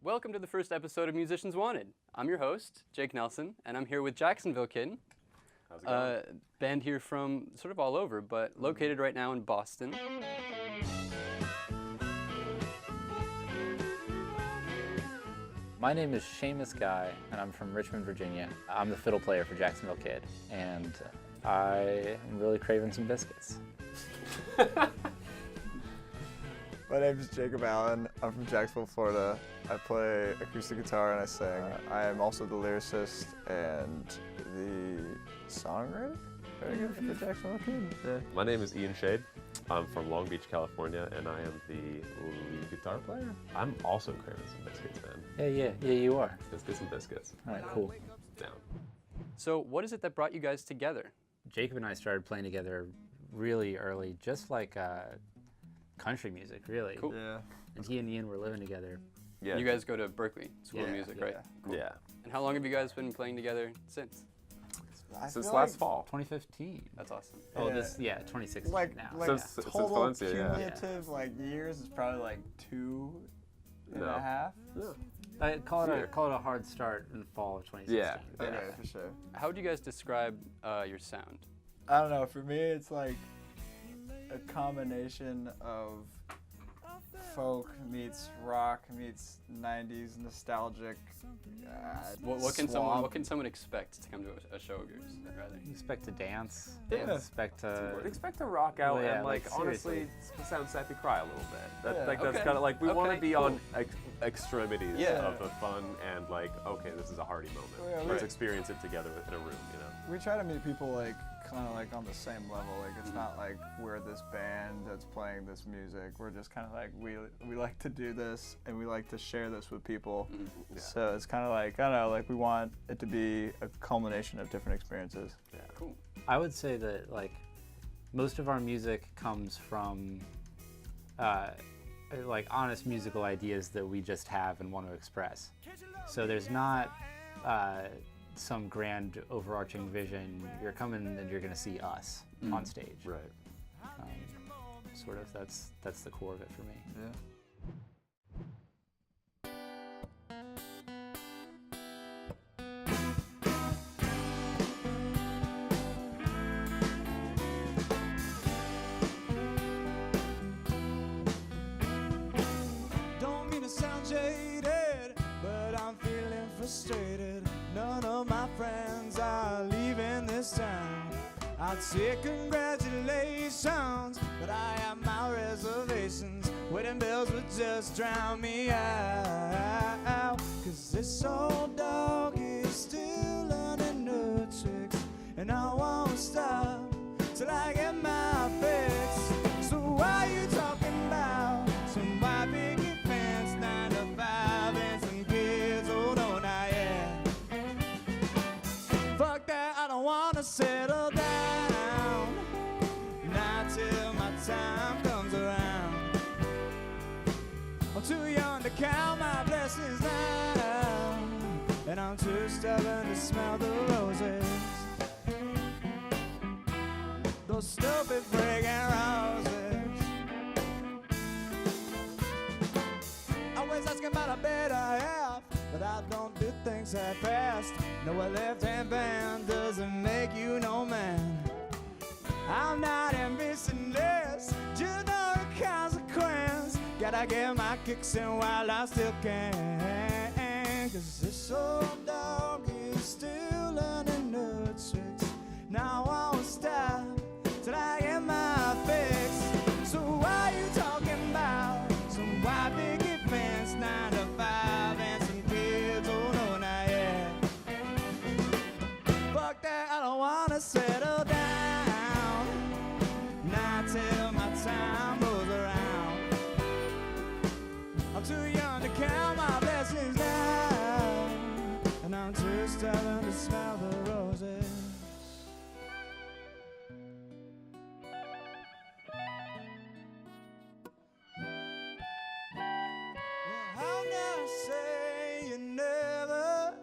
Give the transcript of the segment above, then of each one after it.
Welcome to the first episode of Musicians Wanted. I'm your host, Jake Nelson, and I'm here with Jacksonville Kid. How's it going? Band here from sort of all over, but located right now in Boston. My name is Seamus Guy, and I'm from Richmond, Virginia. I'm the fiddle player for Jacksonville Kid, and I am really craving some biscuits. My name is Jacob Allen. I'm from Jacksonville, Florida. I play acoustic guitar and I sing. I am also the lyricist and the songwriter for Jacksonville Kid. Yeah. My name is Ian Shade. I'm from Long Beach, California, and I am the lead guitar player. I'm also craving some biscuits, man. Yeah, you are. Let's get some biscuits. All right, cool. Down. So what is it that brought you guys together? Jacob and I started playing together really early, just like country music, really. Cool. Yeah. And he and Ian were living together. Yeah. You guys go to Berkeley School of Yeah, Music, yeah. right? Cool. Yeah. And how long have you guys been playing together since? Since last fall. 2015. That's awesome. Oh, Yeah. 2016 Like, now. like Since total Valencia, yeah. cumulative years is probably like 2.5. No. I call Yeah. it a hard start in the fall of 2016. Yeah. Okay, for sure. How would you guys describe your sound? I don't know. For me, it's like a combination of folk meets rock meets 90s nostalgic. What can swamp. someone expect to come to a show of yours? Rather. You expect to dance. Yeah. Expect to. Expect to rock out Well, yeah, and, like honestly, seriously. sound sappy cry a little bit. That, Yeah. like, that's Okay. kind of like, we want Okay, to be cool. on extremities Yeah. of the fun and like, okay, this is a hearty moment. Yeah, Let's right. experience it together in a room, you know? We try to meet people like kind of like on the same level. Like it's not like we're this band that's playing this music. We're just kind of like we like to do this and we like to share this with people. Yeah. So it's kind of like I don't know. Like we want it to be a culmination of different experiences. Yeah. Cool. I would say that like most of our music comes from like honest musical ideas that we just have and want to express. So there's not some grand overarching vision. You're coming and you're going to see us on stage. Right. Sort of that's the core of it for me. Yeah. Don't mean to sound jaded, but I'm feeling frustrated. None of my friends are leaving this town. I'd say congratulations, but I have my reservations. Wedding bells would just drown me out. Cause this old dog is still learning new tricks, and I won't stop till I get my fix. So why you talking about some white picket fence, 9 to 5 and some kids? Oh no, not yet. Fuck that, I don't wanna settle down, not till my time comes around. I'm too young to count my blessings now, and I'm too stubborn to smell the roses. Those stupid fragrant roses. Always asking about a better half, but I don't do things that fast. No, a left-hand band doesn't make you no man. I'm not ambitionless, just no consequence. Gotta get my kicks in while I still can. Cause this old dog is still learning new tricks. Now I won't stop till I get my fix. So why you talking about some white picket fence, 9 to 5 and some kids? Oh no, not yet. Fuck that, I don't wanna settle down, not till my time rolls around. I'm too young to count my blessings now, and I'm too stubborn to smell the roses. I'm not saying never,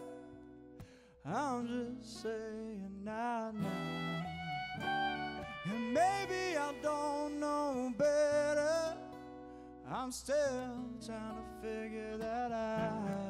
I'm just saying now. And maybe I don't know better, I'm still trying to figure that out.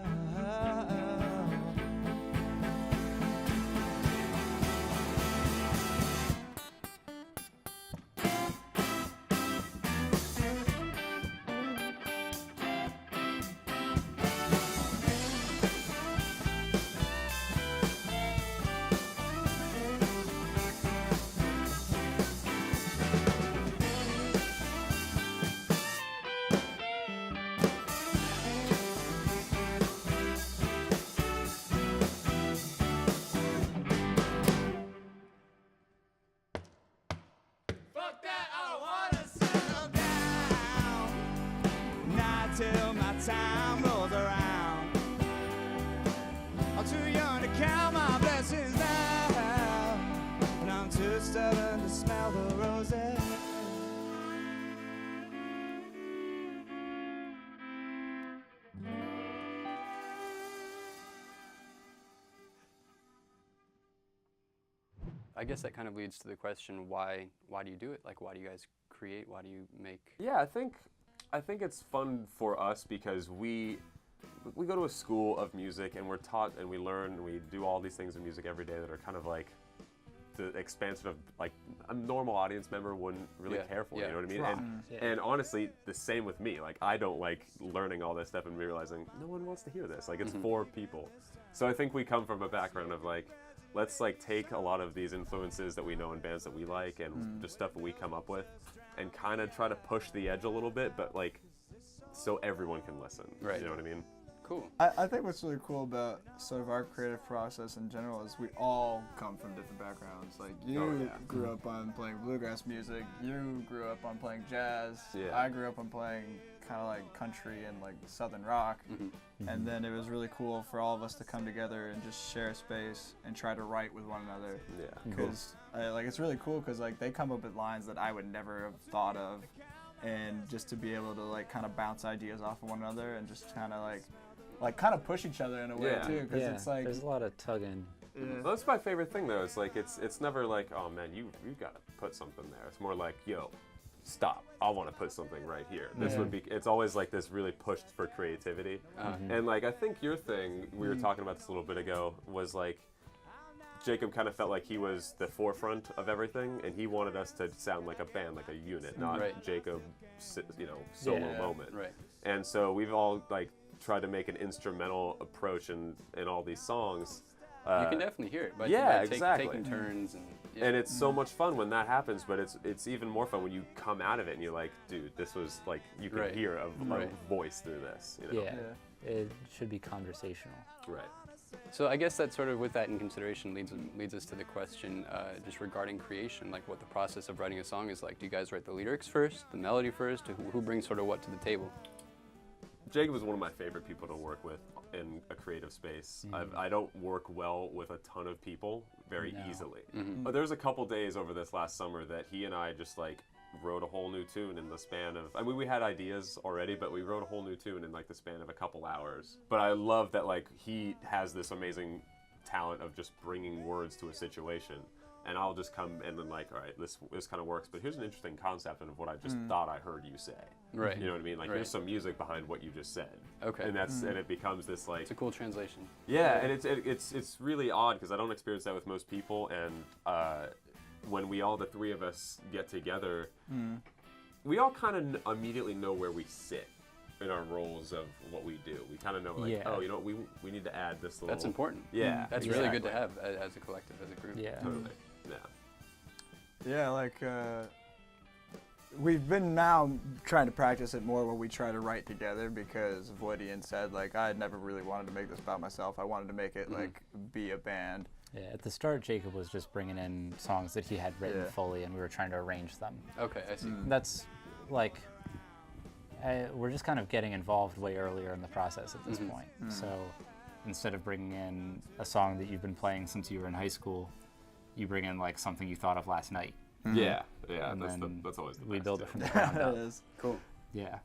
I guess that kind of leads to the question, why do you do it? Like, why do you guys create? Why do you make? Yeah, I think it's fun for us because we go to a school of music and we're taught and we learn and we do all these things in music every day that are kind of like the expansion of like a normal audience member wouldn't really care for. You know what I mean? And honestly, the same with me. Like, I don't like learning all this stuff and realizing no one wants to hear this. Like, it's for people. So I think we come from a background of like, let's like take a lot of these influences that we know in bands that we like and just stuff that we come up with and kind of try to push the edge a little bit, but like so everyone can listen. Right. You know what I mean? Cool. I think what's really cool about sort of our creative process in general is we all come from different backgrounds. Like, you grew up on playing bluegrass music, you grew up on playing jazz, I grew up on playing kind of like country and like southern rock, and then it was really cool for all of us to come together and just share space and try to write with one another. Because like, it's really cool because like they come up with lines that I would never have thought of, and just to be able to like kind of bounce ideas off of one another and just kind of like kind of push each other in a way too, because it's like there's a lot of tugging. Well, that's my favorite thing though. It's like it's never like, oh man, you got to put something there. It's more like, yo, stop, I want to put something right here. This would be, it's always like this really pushed for creativity. And like, I think your thing, we were talking about this a little bit ago, was like, Jacob kind of felt like he was the forefront of everything, and he wanted us to sound like a band, like a unit, not Jacob, solo moment. And so we've all like tried to make an instrumental approach in all these songs. You can definitely hear it, but taking turns and it's so much fun when that happens, but it's even more fun when you come out of it and you're like, dude, this was like, you can hear a voice through this. You know? It should be conversational. Right. So I guess that sort of, with that in consideration, leads us to the question just regarding creation, like what the process of writing a song is like. Do you guys write the lyrics first, the melody first? Who brings sort of what to the table? Jacob is one of my favorite people to work with in a creative space. I don't work well with a ton of people very easily. But there's a couple days over this last summer that he and I just like wrote a whole new tune in the span of, I mean, we had ideas already, but we wrote a whole new tune in like the span of a couple hours. But I love that like he has this amazing talent of just bringing words to a situation. And I'll just come and then like, all right, this kind of works, but here's an interesting concept of what I just thought I heard you say. Right. You know what I mean? Like, here's some music behind what you just said. Okay. And that's and it becomes this like. It's a cool translation. Yeah, and it's really odd because I don't experience that with most people, and when we all, the three of us, get together, we all kind of immediately know where we sit in our roles of what we do. We kind of know like, oh, you know what, we need to add this little. That's important. Yeah. That's really good to have as a collective, as a group. Yeah. Totally. Yeah, like we've been now trying to practice it more when we try to write together because of what Ian said. Like, I had never really wanted to make this about myself. I wanted to make it like be a band. Yeah, at the start, Jacob was just bringing in songs that he had written fully, and we were trying to arrange them. Okay, I see. That's like, we're just kind of getting involved way earlier in the process at this point. So instead of bringing in a song that you've been playing since you were in high school, you bring in like something you thought of last night. Yeah, And that's always the best. we build it from the ground up. It is. Cool. Yeah.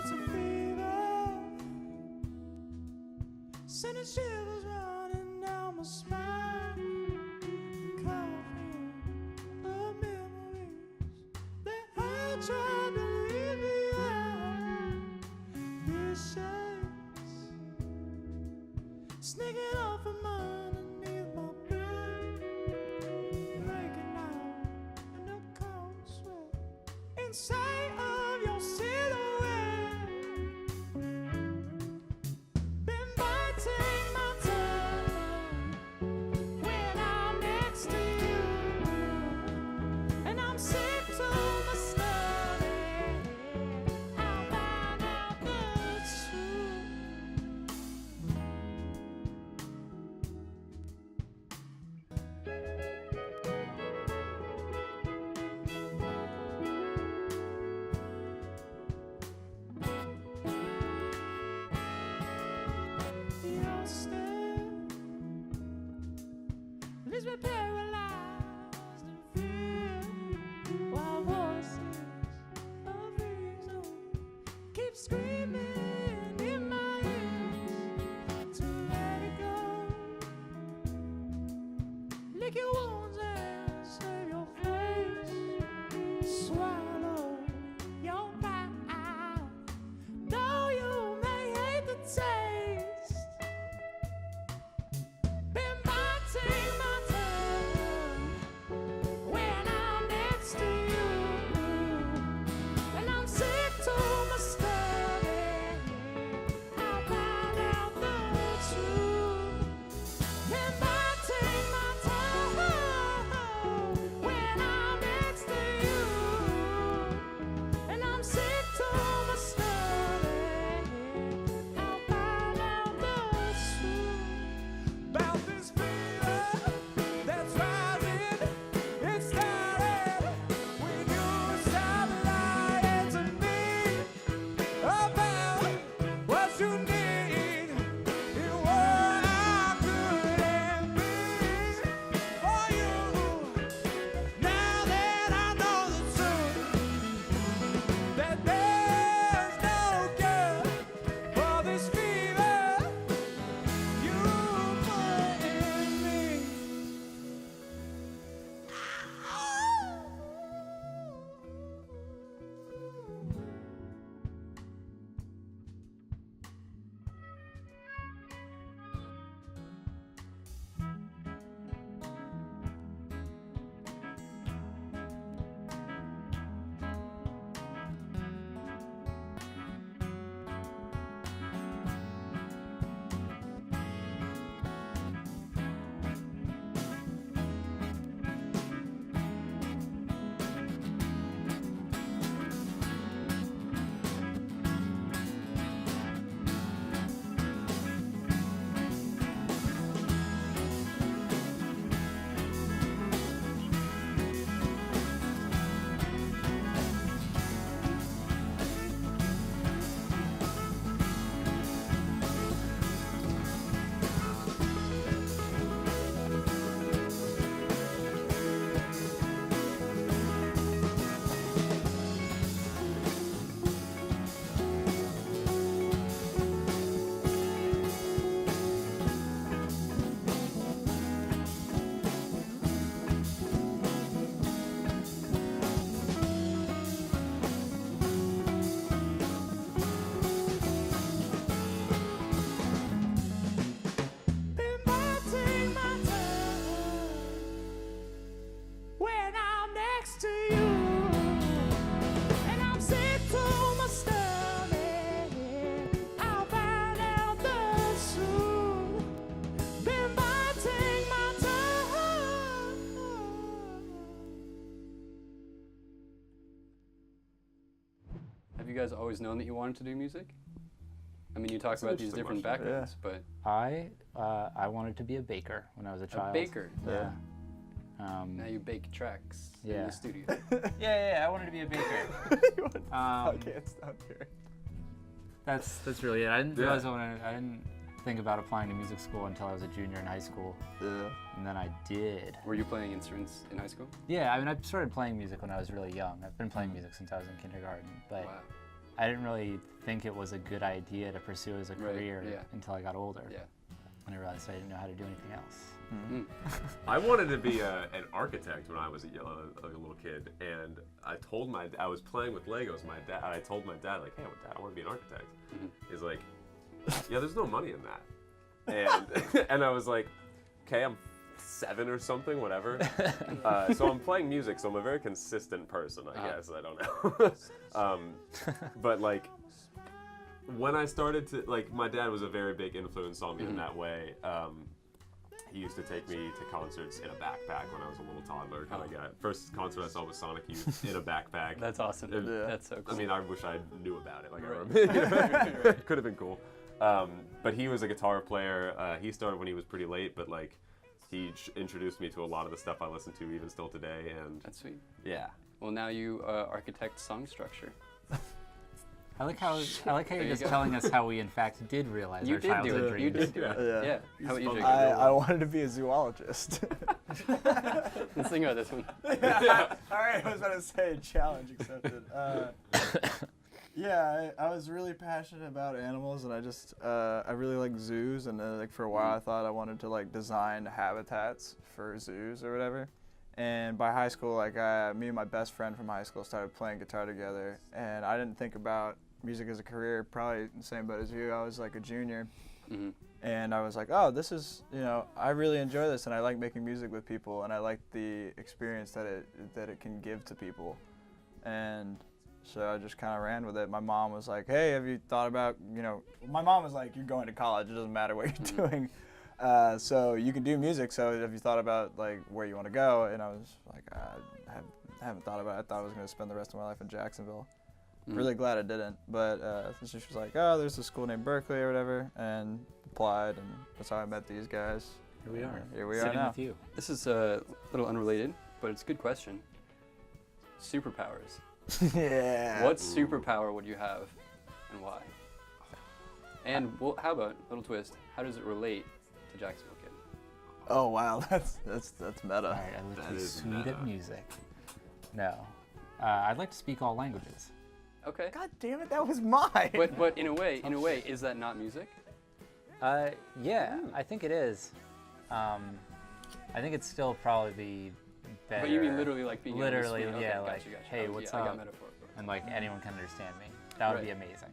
It's a fever, sending shivers running down my spine. Covering the memories that I tried to leave behind. This shakes, sneaking off from underneath my bed, breaking out in a cold sweat inside. of your silhouette. Been biting my tongue when I'm next to you, and I'm sick to my stomach. I'll find out the truth. Your stare leaves me paralyzed in fear, while voices of reason keep screaming in my ears to let it go. Lick your wounds and save your face. Swallow your pride, though you may hate the taste. Been biting my tongue when I'm next to you, and I'm sick to my stomach. I'll find out the truth. Been biting my tongue when I'm next to you, and I'm sick to my stomach. I'll find out the truth about this fever that's rising. It started when you stopped lying to me about what you need and what I couldn't be for you. Now that I know the truth, that there's no cure for this fever you put in me. Been biting my tongue when I'm next to you, and I'm sick to my stomach. I'll find out the truth. Been biting my tongue. Have you guys always known that you wanted to do music? I mean, you talked That's an about these interesting different question. backgrounds, but I wanted to be a baker when I was a child. baker? Yeah. Now you bake tracks in Yeah. the studio. Yeah, I wanted to be a baker. I can't stop here. That's really it. I didn't Yeah. realize I didn't think about applying to music school until I was a junior in high school, Yeah. and then I did. Were you playing instruments in high school? Yeah, I mean, I started playing music when I was really young. I've been playing music since I was in kindergarten, but Wow. I didn't really think it was a good idea to pursue as a Right, career yeah. until I got older. Yeah. And I realized I didn't know how to do anything else. I wanted to be an architect when I was a little kid, and I was playing with Legos. I told my dad, like, hey, Dad, I want to be an architect. He's like, yeah, there's no money in that. And and I was like, okay, I'm 7 or something, whatever. So I'm playing music, so I'm a very consistent person, I guess. I don't know. But like, when I started to, like, my dad was a very big influence on me in that way. He used to take me to concerts in a backpack when I was a little toddler kind of guy. First concert I saw was Sonic Youth in a backpack. That's awesome. That's so cool. I mean, I wish I knew about it. Like, it could have been cool. But he was a guitar player. He started when he was pretty late, but like, he introduced me to a lot of the stuff I listen to even still today. And That's sweet. yeah. Well, now you architect song structure. I like how you're just go. telling us how we in fact did realize our childhood dreams. You did do it. Yeah. Yeah. How about you, Jacob? I wanted to be a zoologist. Let's think about this one. Yeah. All right, I was about to say challenge accepted. Yeah, I was really passionate about animals, and I really like zoos, and like for a while I thought I wanted to like design habitats for zoos or whatever. And by high school, like me and my best friend from high school started playing guitar together, and I didn't think about music as a career, probably the same boat as you. I was like a junior, and I was like, oh, this is, I really enjoy this, and I like making music with people, and I like the experience that it can give to people. And so I just kind of ran with it. My mom was like, hey, have you thought about, my mom was like, you're going to college, it doesn't matter what you're doing. So you can do music, so have you thought about like where you want to go? And I was like, I haven't thought about it. I thought I was going to spend the rest of my life in Jacksonville. Really glad I didn't, but she was like, oh, there's a school named Berkeley or whatever, and applied, and that's how I met these guys. Here we are. Here we Sitting are now. with you. This is a little unrelated, but it's a good question. Superpowers. Yeah. What superpower would you have, and why? And well, how about little twist? How does it relate to Jacksonville Kid? Oh wow, that's meta. All right, I look That is sweet meta. at music. No, I'd like to speak all languages. Okay. God damn it, that was mine. But in a way, is that not music? Yeah, I think it is. I think it's still probably the better. But you mean literally like being literally, able to speak? yeah, Okay, like, gotcha. hey, Yeah, what's I got up? metaphor. And like anyone can understand me. That would be Right. amazing.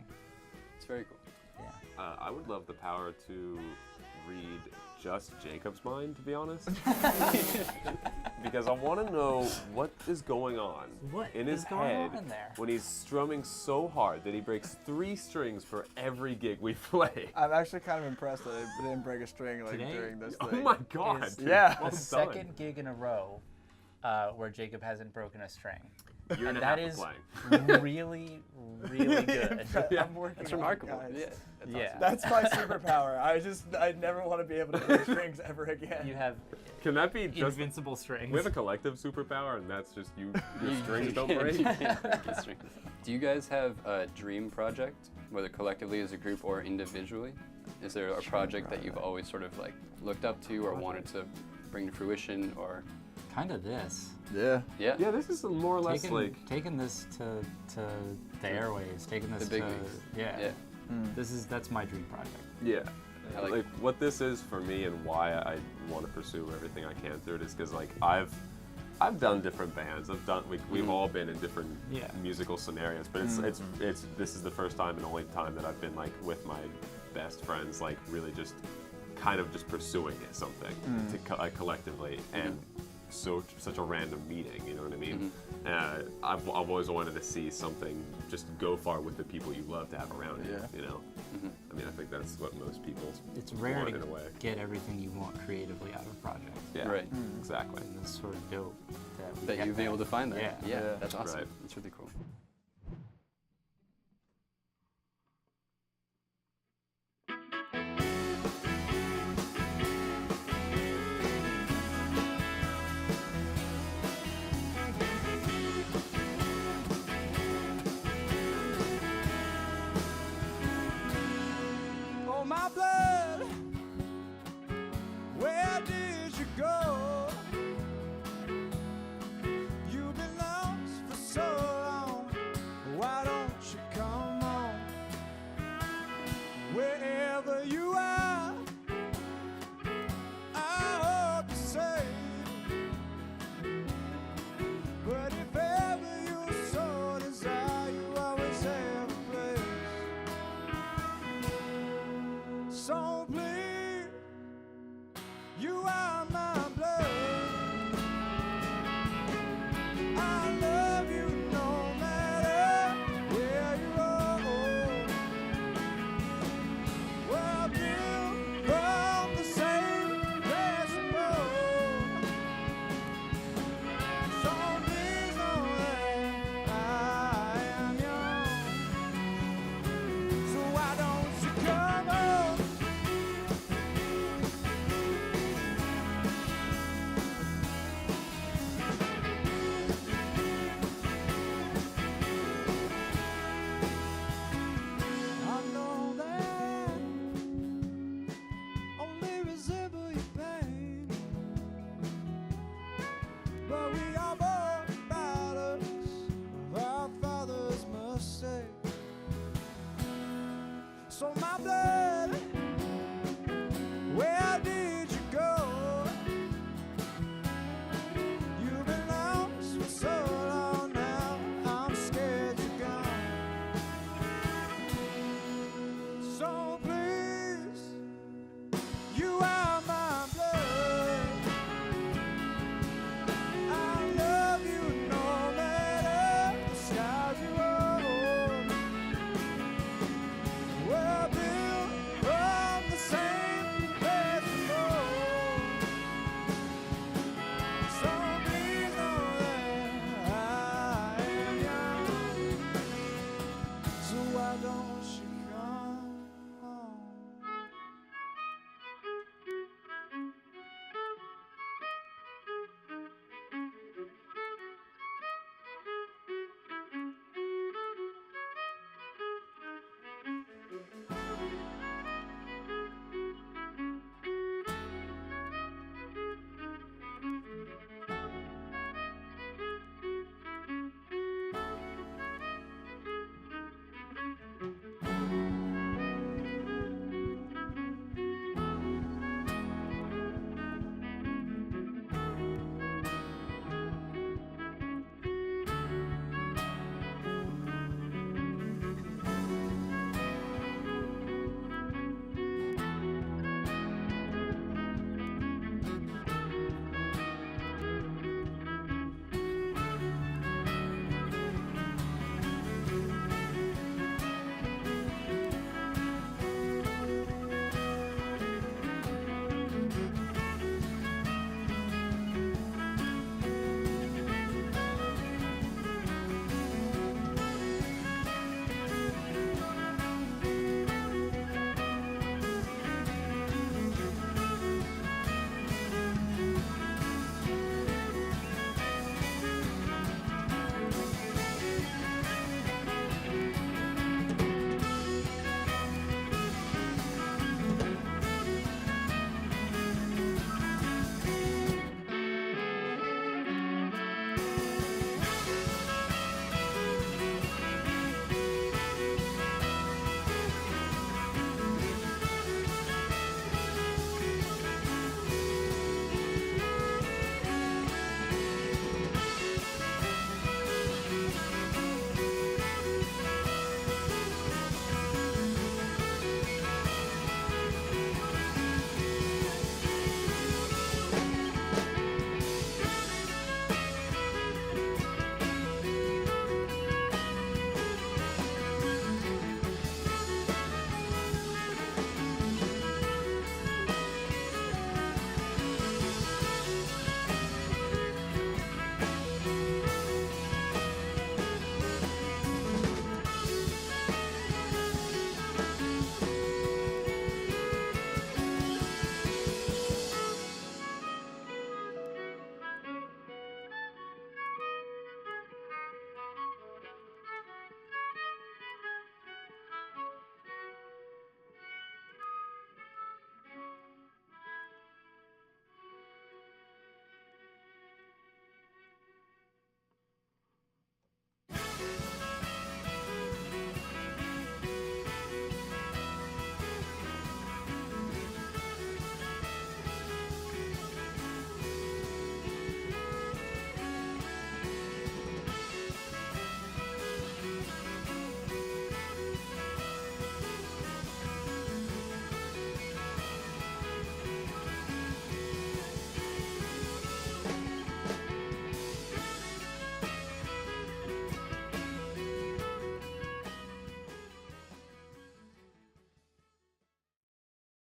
It's very cool. Yeah. I would love the power to read just Jacob's mind, to be honest. Because I want to know what is going on What in is his going head on there? when he's strumming so hard that he breaks 3 strings for every gig we play. I'm actually kind of impressed that I didn't break a string like Today? during this Oh thing. my god. Is dude. Yeah. Well The done. second gig in a row where Jacob hasn't broken a string. Year and a that half of is playing. really, really good. I'm working That's on it, remarkable. guys. Yeah. That's Yeah. That's my superpower. I never want to be able to play strings ever again. You have Can that be just... invincible strings. We have a collective superpower, and that's just your awesome. strings don't You break? can't break your strings. Do you guys have a dream project, whether collectively as a group or individually? Is there a project that you've always sort of like looked up to or wanted to bring to fruition, or? kind of this. Yeah. Yeah. Yeah, this is more or less like... Taking this to the airwaves, taking this The big to leagues. yeah. Yeah. That's my dream project. Yeah. I like Like what this is for me and why I want to pursue everything I can through it is because like I've done different bands. We've all been in different musical scenarios, but it's this is the first time and only time that I've been like with my best friends, like really just kind of just pursuing something collectively, and such a random meeting, you know what I mean? I've always wanted to see something just go far with the people you love to have around you, you know? I mean, I think that's what most people It's rare want to in a way. get everything you want creatively out of a project. Yeah, Right. Exactly. And it's sort of dope that we That get you've been able to find that. Yeah. Yeah. Yeah. That's awesome. Right. That's really cool.